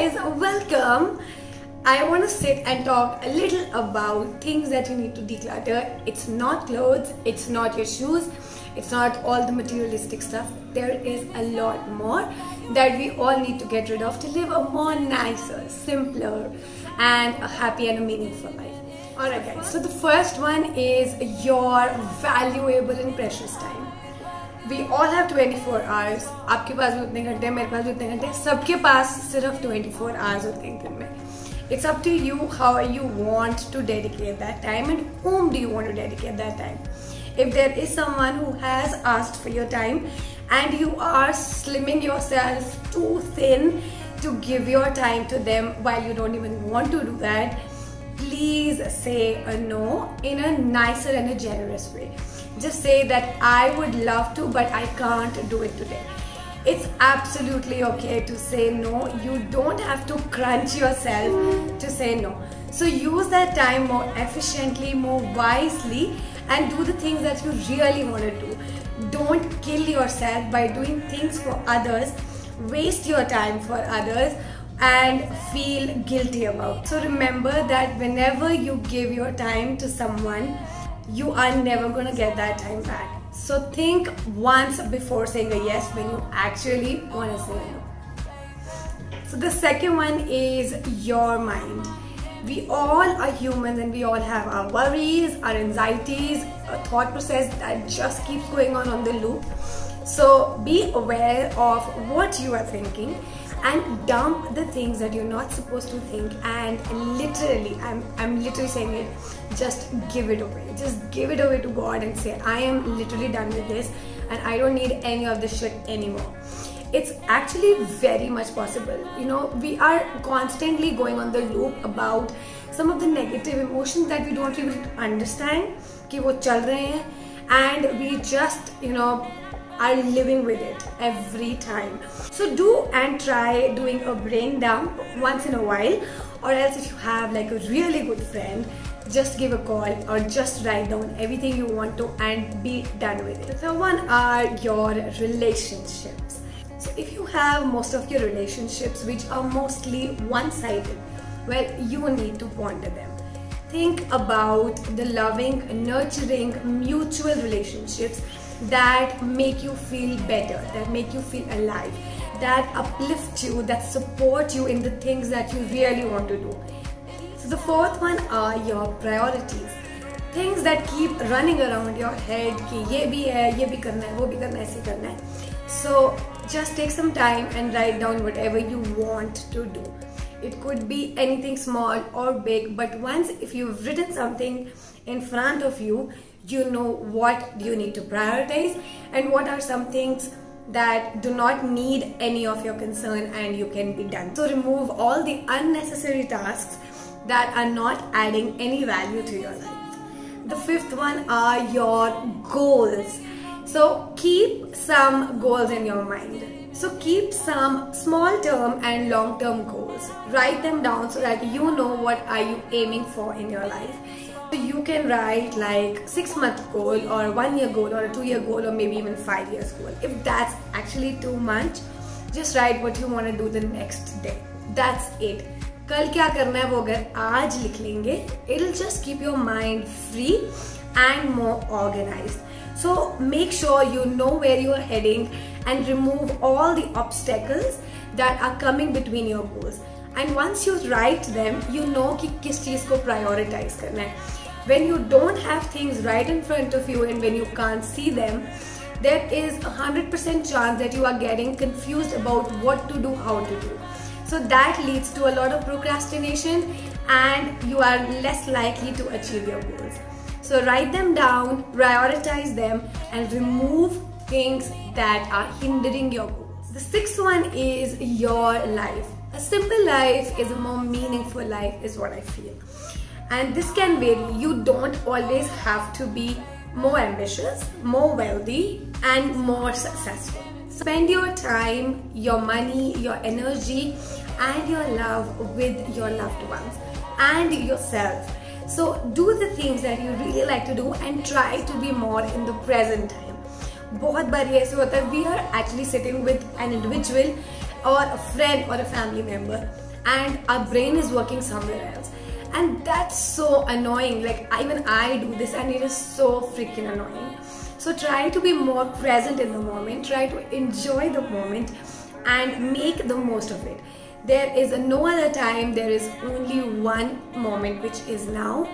guys, welcome. I want to sit and talk a little about things that you need to declutter. It's not clothes, it's not your shoes, it's not all the materialistic stuff. There is a lot more that we all need to get rid of to live a more nicer, simpler and a happy and a meaningful life. Alright guys, so the first one is your valuable and precious time. We all have 24 hours. आपके पास भी उतने घंटे, मेरे पास भी उतने घंटे, सबके पास सिर्फ 24 hours होते हैं दिन में. It's up to you how you want to dedicate that time and whom do you want to dedicate that time. If there is someone who has asked for your time and you are slimming yourself too thin to give your time to them while you don't even want to do that, please say a no in a nicer and a generous way. Just say that I would love to, but I can't do it today. It's absolutely okay to say no. You don't have to crunch yourself to say no. So use that time more efficiently, more wisely, and do the things that you really want to do. Don't kill yourself by doing things for others, waste your time for others and feel guilty about. So remember that whenever you give your time to someone, you are never going to get that time back. So think once before saying a yes when you actually want to say a no. So the second one is your mind. We all are humans and we all have our worries, our anxieties, a thought process that just keeps going on the loop. So be aware of what you are thinking and dump the things that you're not supposed to think, and literally, I'm literally saying it, just give it away. Just give it away to God and say, I am literally done with this and I don't need any of this shit anymore. It's actually very much possible. You know, we are constantly going on the loop about some of the negative emotions that we don't even understand कि वो चल रहे हैं, and we just, you know, are living with it every time. So do and try doing a brain dump once in a while, or else if you have like a really good friend, just give a call or just write down everything you want to and be done with it. The third one are your relationships. So if you have most of your relationships which are mostly one-sided, well, you need to ponder them. Think about the loving, nurturing, mutual relationships that make you feel better, that make you feel alive, that uplift you, that support you in the things that you really want to do. So the fourth one are your priorities. Things that keep running around your head कि ये भी है, ये भी करना है, वो भी करना है, ऐसे करना है. So just take some time and write down whatever you want to do. It could be anything small or big, but once if you've written something in front of you, you know what you need to prioritize and what are some things that do not need any of your concern and you can be done. So remove all the unnecessary tasks that are not adding any value to your life. The fifth one are your goals. So keep some goals in your mind. So keep some small term and long term goals. Write them down so that you know what are you aiming for in your life. So you can write like 6-month goal or 1-year goal or a 2-year goal or maybe even 5 years goal. If that's actually too much, just write what you want to do the next day. That's it. कल क्या करना है वो अगर आज लिख लेंगे, it'll just keep your mind free and more organized. So make sure you know where you are heading and remove all the obstacles that are coming between your goals. And once you write them, you know कि किस चीज़ को prioritize करना है. When you don't have things right in front of you and when you can't see them, there is 100% chance that you are getting confused about what to do, how to do. So that leads to a lot of procrastination and you are less likely to achieve your goals. So write them down, prioritize them and remove things that are hindering your goals. The sixth one is your life. A simple life is a more meaningful life is what I feel. And this can vary. You don't always have to be more ambitious, more wealthy and more successful. Spend your time, your money, your energy and your love with your loved ones and yourself. So do the things that you really like to do and try to be more in the present time. बहुत बारी ऐसे होता है we are actually sitting with an individual or a friend or a family member and our brain is working somewhere else. And that's so annoying. Like, even I do this and it is so freaking annoying. So try to be more present in the moment, try to enjoy the moment and make the most of it. There is no other time, there is only one moment, which is now.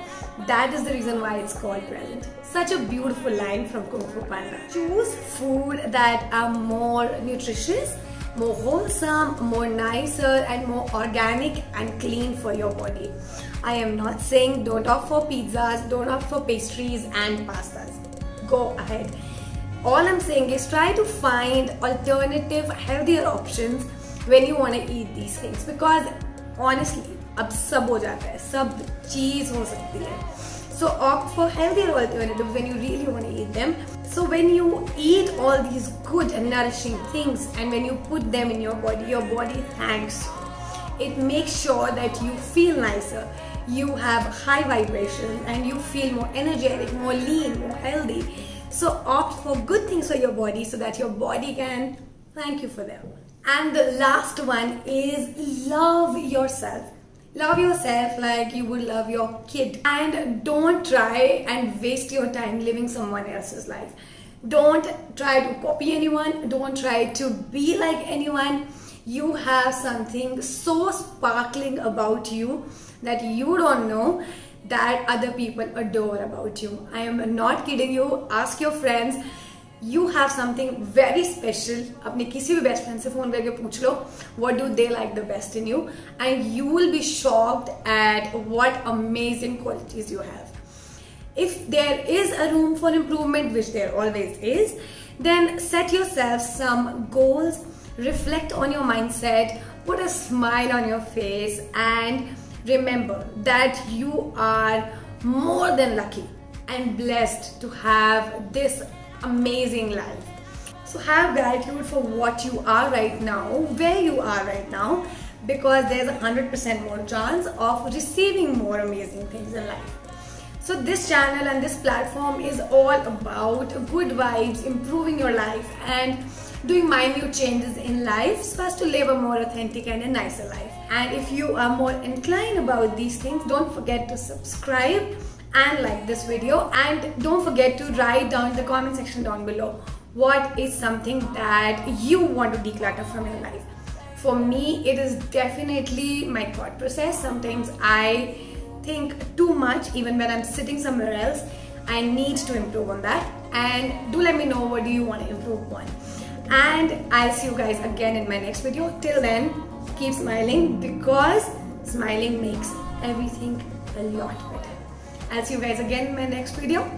That is the reason why it's called present. Such a beautiful line from Kung Fu Panda. Choose food that are more nutritious, more wholesome, more nicer and more organic and clean for your body. I am not saying don't opt for pizzas, don't opt for pastries and pastas. Go ahead. All I'm saying is try to find alternative, healthier options when you want to eat these things, because honestly अब सब हो जाता है, सब चीज हो सकती है. So opt for healthier alternatives when you really want to eat them. So when you eat all these good and nourishing things and when you put them in your body thanks you. It makes sure that you feel nicer, you have high vibrations and you feel more energetic, more lean, more healthy. So opt for good things for your body so that your body can thank you for them. And the last one is love yourself. Love yourself like you would love your kid. And don't try and waste your time living someone else's life. Don't try to copy anyone. Don't try to be like anyone. You have something so sparkling about you that you don't know that other people adore about you. I am not kidding you. Ask your friends. You have something very special. अपने किसी भी best friend से phone करके पूछ लो what do they like the best in you, and you will be shocked at what amazing qualities you have. If there is a room for improvement, which there always is, then set yourself some goals, reflect on your mindset, put a smile on your face, and remember that you are more than lucky and blessed to have this amazing life. So have gratitude for what you are right now, where you are right now, because there's 100% more chance of receiving more amazing things in life. So this channel and this platform is all about good vibes, improving your life and doing minute changes in life so as to live a more authentic and a nicer life. And if you are more inclined about these things, don't forget to subscribe and like this video, and don't forget to write down in the comment section down below what is something that you want to declutter from your life. For me, it is definitely my thought process. Sometimes I think too much even when I'm sitting somewhere else. I need to improve on that, and do let me know what do you want to improve on. And I'll see you guys again in my next video. Till then, keep smiling, because smiling makes everything a lot better. I'll see you guys again in my next video.